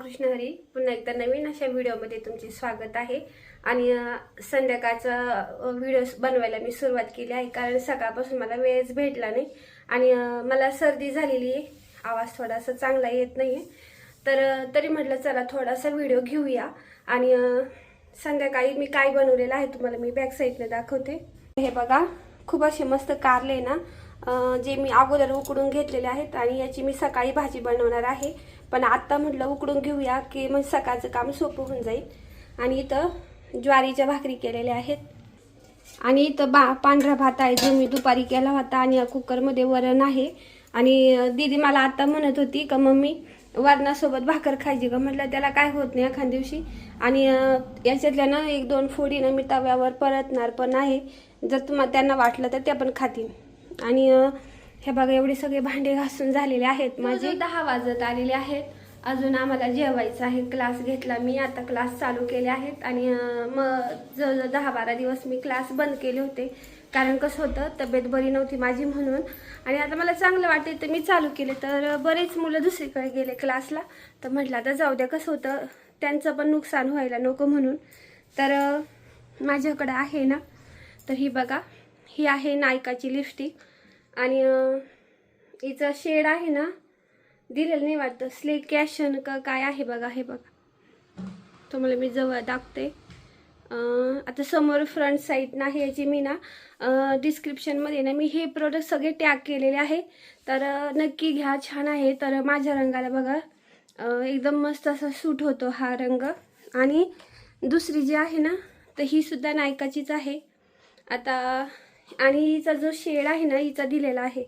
रामकृष्ण हरी. पुन्हा एकदा नवीन अशा व्हिडिओमध्ये तुमचे स्वागत आहे. आणि संध्याकाळचा व्हिडिओ बनवायला मी सुरुवात केली आहे, कारण सकाळपासून मला वेळच भेटला नाही आणि मला सर्दी झालेली आहे, आवाज थोडासा चांगला येत नाही. तर तरी म्हटलं चला थोडासा व्हिडिओ घेऊया. आणि संध्याकाळी मी काय बनवलेलं आहे तुम्हाला मी बॅक साईडने दाखवते. हे बघा, खूप असे मस्त कारले ना, जे मी अगोदर उकडून घेतलेले आहेत आणि याची मी सकाळी भाजी बनवणार आहे. पण आता म्हटलं उकडून घेऊया की मग सकाळचं काम सोपं होऊन जाईल. आणि इथं ज्वारीच्या भाकरी केलेल्या आहेत आणि इथं पांढरा भात आहे जो मी दुपारी केला होता. आणि या कुकरमध्ये वरण आहे. आणि दीदी मला आता म्हणत होती का मम्मी वरणासोबत भाकर खायची का. म्हटलं त्याला काय होत नाही एखाद दिवशी. आणि याच्यातल्या ना 1-2 फोडी ना मी तव्यावर परतणार पण आहे, जर तुम्हाला त्यांना वाटलं तर त्या पण खातील. आणि हे बघा, एवढे सगळे भांडे घासून झालेले आहेत माझे. 10 वाजत आलेले आहेत. अजून आम्हाला जेवायचं आहे. क्लास घेतला मी, आता क्लास चालू केले आहेत. आणि मग जवळजवळ 10-12 दिवस मी क्लास बंद केले होते, कारण कसं होतं तब्येत बरी नव्हती माझी म्हणून. आणि आता मला चांगलं वाटते तर मी चालू केले. तर बरेच मुलं दुसरीकडे गेले क्लासला, तर म्हटलं आता जाऊ द्या, कसं होतं त्यांचं पण नुकसान व्हायला नको म्हणून. तर माझ्याकडे आहे ना, तर ही बघा, ही आहे नायकाची लिपस्टिक. आणि हिचा शेड आहे ना, दिलेलं नाही वाटतं, स्लीक कॅशन का काय आहे बघा. हे बघा, तुम्हाला मी जवळ दाखवते. आता समोर फ्रंट साईड ना याची मी ना डिस्क्रिप्शनमध्ये ना मी हे प्रोडक्ट सगळे टॅग केलेले आहे, तर नक्की घ्या, छान आहे. तर माझ्या रंगाला बघा एकदम मस्त असा सूट होतो हा रंग. आणि दुसरी जी आहे ना, तर ही सुद्धा नायकाचीच आहे आता. आणि हिचा जो शेड आहे ना, हिचा दिलेला आहे,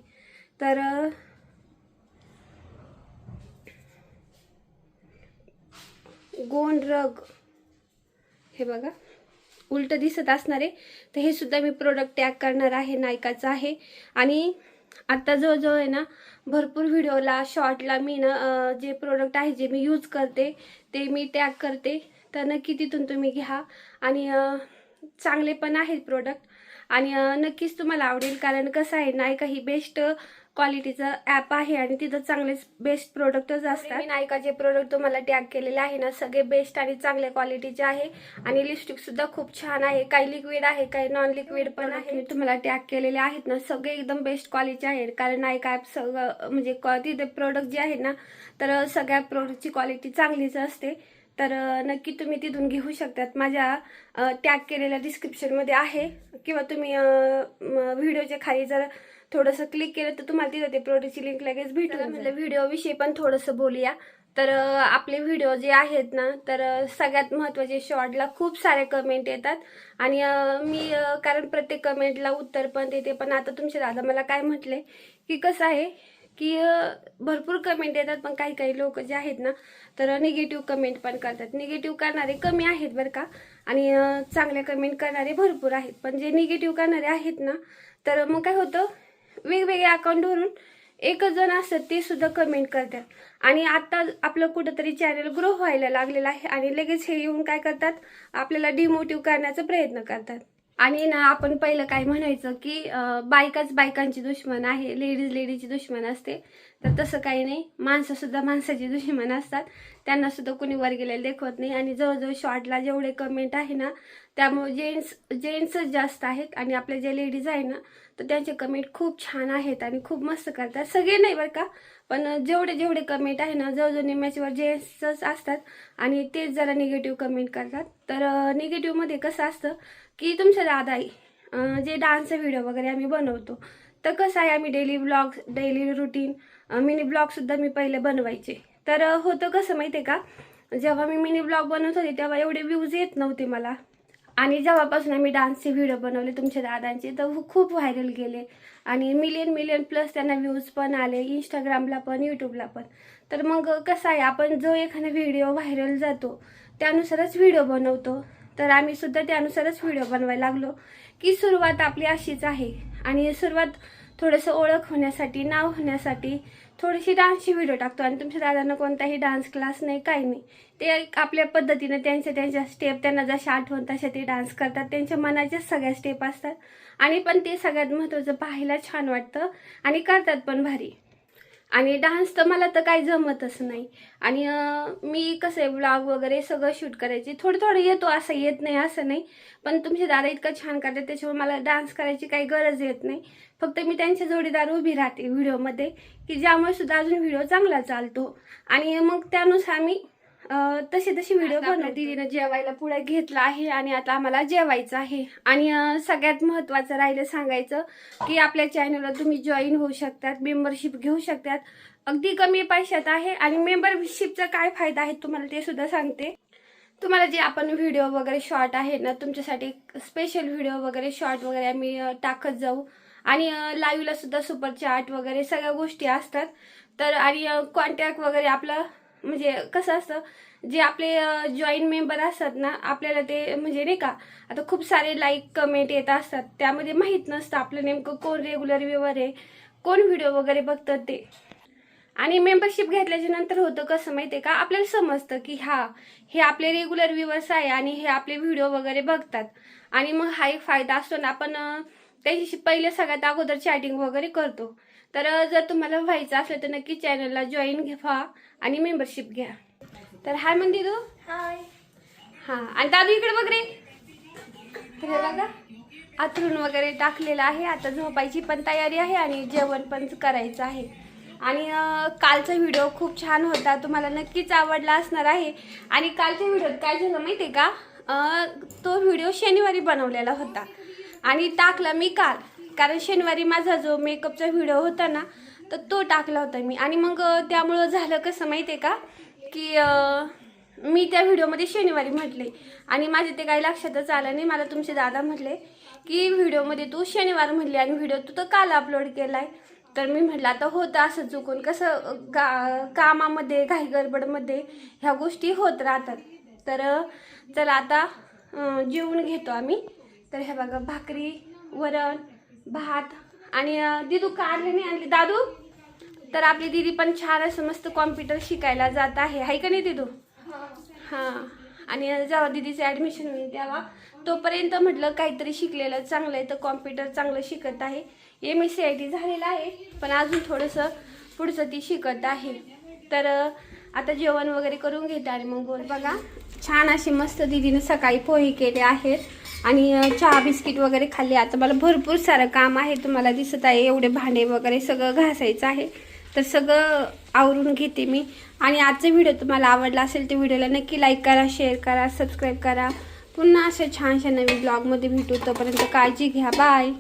तर गोंड रग, हे बघा उलट दिसत असणार आहे. तर हे सुद्धा मी प्रोडक्ट टॅग करणार आहे, नायकाचं आहे. आणि आता जवळजवळ आहे ना भरपूर व्हिडिओला शॉर्टला मी ना जे प्रोडक्ट आहे जे मी यूज करते ते मी टॅग करते, तर नक्की तिथून तुम्ही घ्या. आणि चांगले पण आहेत प्रोडक्ट आणि नक्कीच तुम्हाला आवडेल, कारण कसं आहे नायका ही बेस्ट क्वालिटीचं ॲप आहे आणि तिथं चांगले बेस्ट प्रोडक्टच असतात. मी नायकाचे प्रोडक्ट तुम्हाला टॅग केलेले आहे ना, सगळे बेस्ट आणि चांगल्या क्वालिटीचे आहे. आणि लिपस्टिक सुद्धा खूप छान आहे, काही लिक्विड आहे काही नॉन लिक्विड पण आहे. मी तुम्हाला टॅग केलेले आहेत ना, सगळे एकदम बेस्ट क्वालिटी आहेत, कारण नायका ॲप सगळं म्हणजे तिथे प्रोडक्ट जे आहेत ना, तर सगळ्या प्रोडक्टची क्वालिटी चांगलीच असते. तर नक्की तुम्ही तिथून घेऊ शकतात. माझ्या टॅग केलेल्या डिस्क्रिप्शनमध्ये आहे, किंवा तुम्ही व्हिडिओच्या खाली जर थोडंसं क्लिक केलं तर तुम्हाला तिथं ते प्रोडक्टची लिंक लगेच भेटून. म्हटलं व्हिडिओविषयी पण थोडंसं बोलूया. तर आपले व्हिडिओ जे आहेत ना, तर सगळ्यात महत्त्वाचे शॉर्टला खूप सारे कमेंट येतात. आणि मी कारण प्रत्येक कमेंटला उत्तर पण देते. पण आता तुमचे दादा मला काय म्हटले की कसं आहे की भरपूर कमेंट येतात, पण काही काही लोक जे आहेत ना, तर निगेटिव्ह कमेंट पण करतात. निगेटिव्ह करणारे कमी आहेत बरं का, आणि चांगल्या कमेंट करणारे भरपूर आहेत. पण जे निगेटिव्ह करणारे आहेत ना, तर मग काय होतं, वेगवेगळ्या अकाउंटवरून एकच जण असतात ते सुद्धा कमेंट करतात. आणि आता आपलं कुठंतरी चॅनल ग्रो व्हायला लागलेलं आहे, आणि लगेच हे येऊन काय करतात, आपल्याला डिमोटिव्ह करण्याचा प्रयत्न करतात. आणि ना आपण पहिलं काय म्हणायचं की बायकाच बायकांची दुश्मन आहे, लेडीजची दुश्मन असते. तर तसं काही नाही, माणसं सुद्धा माणसाची दुश्मन असतात, त्यांना सुद्धा कोणी वर गेलेलं देखवत नाही. आणि जवळजवळ शॉर्टला जेवढे कमेंट आहे ना, त्यामुळे जेंट्सच जास्त आहेत. आणि आपल्या ज्या लेडीज आहे ना, तर त्यांचे कमेंट खूप छान आहेत आणि खूप मस्त करतात. सगळे नाही बरं का, पण जेवढे कमेंट आहे ना, जवळजवळ निम्म्याच्यावर जेंट्सच असतात आणि तेच जरा निगेटिव्ह कमेंट करतात. तर निगेटिव्हमध्ये कसं असतं की तुमचं दादा आहे जे डान्सचे व्हिडिओ वगैरे आम्ही बनवतो, तर कसं आहे आम्ही डेली रुटीन मिनी ब्लॉगसुद्धा मी पहिले बनवायचे. तर होतं कसं माहिती आहे का, जेव्हा मी मिनी ब्लॉग बनवत होते तेव्हा एवढे व्ह्यूज येत नव्हते मला. आणि जेव्हापासून आम्ही डान्सचे व्हिडिओ बनवले तुमच्या दादांचे, तर खूप व्हायरल गेले आणि मिलियन प्लस त्यांना व्ह्यूज पण आले, इंस्टाग्रामला पण यूट्यूबला पण. तर मग कसं आहे, आपण जो एखादा व्हिडिओ व्हायरल जातो त्यानुसारच व्हिडिओ बनवतो. तर आम्ही सुद्धा त्यानुसारच व्हिडिओ बनवायला लागलो. की सुरुवात आपली अशीच आहे, आणि सुरुवात थोडंसं ओळख होण्यासाठी, नाव होण्यासाठी थोडीशी डान्सची व्हिडिओ टाकतो. आणि तुमच्या दादांना कोणताही डान्स क्लास नाही, काही नाही, ते आपल्या पद्धतीने त्यांच्या स्टेप त्यांना जशा आठवण तशा ते डान्स करतात. त्यांच्या मनाच्याच सगळ्या स्टेप असतात, आणि पण ते सगळ्यात महत्त्वाचं पाहायला छान वाटतं आणि करतात पण भारी. आणि डान्स तर मला तर काही जमतच नाही. आणि मी कसं आहे ब्लॉग वगैरे सगळं शूट करायची, थोडं थोडं येतो, असं येत नाही असं नाही. पण तुमचे दादा इतकं छान करतात त्याच्यामुळे मला डान्स करायची काही गरज येत नाही. फक्त मी त्यांच्या जोडीदार उभी राहते व्हिडिओमध्ये, की ज्यामुळे सुद्धा अजून व्हिडिओ चांगला चालतो. आणि मग त्यानुसार मी तसे व्हिडिओ बनवते. दीदीनं जेवायला पुढे घेतला आहे आणि आता आम्हाला जेवायचं आहे. आणि सगळ्यात महत्त्वाचं राहिलं सांगायचं की आपल्या चॅनलला तुम्ही जॉईन होऊ शकतात, मेंबरशिप घेऊ शकतात, अगदी कमी पैशात आहे. आणि मेंबरशिपचा काय फायदा आहे तुम्हाला ते सुद्धा सांगते. तुम्हाला जे आपण व्हिडिओ वगैरे शॉर्ट आहे ना, तुमच्यासाठी स्पेशल व्हिडिओ वगैरे शॉर्ट वगैरे आम्ही टाकत जाऊ. आणि लाईव्हला सुद्धा सुपर चॅट वगैरे सगळ्या गोष्टी असतात. तर आणि कॉन्टॅक्ट वगैरे आपलं म्हणजे कसं असतं, जे आपले जॉईन मेंबर असतात ना, आपल्याला ते म्हणजे नाही का, आता खूप सारे लाईक कमेंट येत असतात, त्यामध्ये माहीत नसतं आपलं नेमकं कोण रेग्युलर व्ह्यूवर आहे, कोण व्हिडिओ वगैरे बघतात ते. आणि मेंबरशिप घेतल्याच्या नंतर होतं कसं माहिती आहे का, आपल्याला समजतं की हा हे आपले रेग्युलर व्ह्यूवर्स आहे आणि हे आपले व्हिडिओ वगैरे बघतात. आणि मग हा एक फायदा असतो ना, आपण त्याच्याशी पहिले सगळ्यात अगोदर चॅटिंग वगैरे करतो. तर जर तुम्हाला व्हायचं असलं तर नक्की चॅनलला जॉईन व्हा आणि मेंबरशिप घ्या. तर हाय म्हणते तू. हाय. हां, आणि दादू इकडे बघ रे. तर हे बघा आथरून वगैरे टाकलेलं आहे. आता झोपायची पण तयारी आहे आणि जेवण पण करायचं आहे. आणि कालचा व्हिडिओ खूप छान होता, तुम्हाला नक्कीच आवडला असणार आहे. आणि कालच्या व्हिडिओत काय झालं माहिती आहे का, तो व्हिडिओ शनिवारी बनवलेला होता आणि टाकला मी काल, कारण शनिवारी माझा जो मेकअपचा व्हिडिओ होता ना, तर तो टाकला होता मी. आणि मग त्यामुळं झालं कसं माहिती आहे का, की मी त्या व्हिडिओमध्ये शनिवारी म्हटले आणि माझे ते काही लक्षातच आलं नाही. मला तुमचे दादा म्हटले की व्हिडिओमध्ये तू शनिवार म्हटले आणि व्हिडिओ तू तर काल अपलोड केला आहे. तर मी म्हटलं आता होतं असं चुकून, कसं कामामध्ये घाई गडबडमध्ये ह्या गोष्टी होत राहतात. तर चला आता जेवून घेतो आम्ही. तर हे बघा भाकरी, वरण, भात. आणि दिदू काढले नाही आणली दादू. तर आपली दीदी पण छान असं मस्त कॉम्प्युटर शिकायला जात आहे, हाय का नाही दिदू? हां. आणि जेव्हा दीदीचं ॲडमिशन होईल तेव्हा तोपर्यंत म्हटलं काहीतरी शिकलेलं चांगलं आहे, तर कॉम्प्युटर चांगलं शिकत आहे. MSCIT झालेलं आहे, पण अजून थोडंसं पुढचं ती शिकत आहे. तर आता जेवण वगैरे करून घेते आणि मग बोल. बघा छान अशी मस्त दीदीने सकाळी पोहे केले आहेत आणि चहा बिस्किट वगैरे खाल्ले. आता मला भरपूर सारं काम आहे, तुम्हाला दिसत आहे, एवढे भांडे वगैरे सगळं घासायचं आहे. तर सगळं आवरून घेते मी. आणि आजचा व्हिडिओ तुम्हाला आवडला असेल तर व्हिडिओला नक्की लाईक करा, शेअर करा, सबस्क्राईब करा. पुन्हा अशा छानशा नवीन ब्लॉगमध्ये भेटू. तोपर्यंत काळजी घ्या. बाय.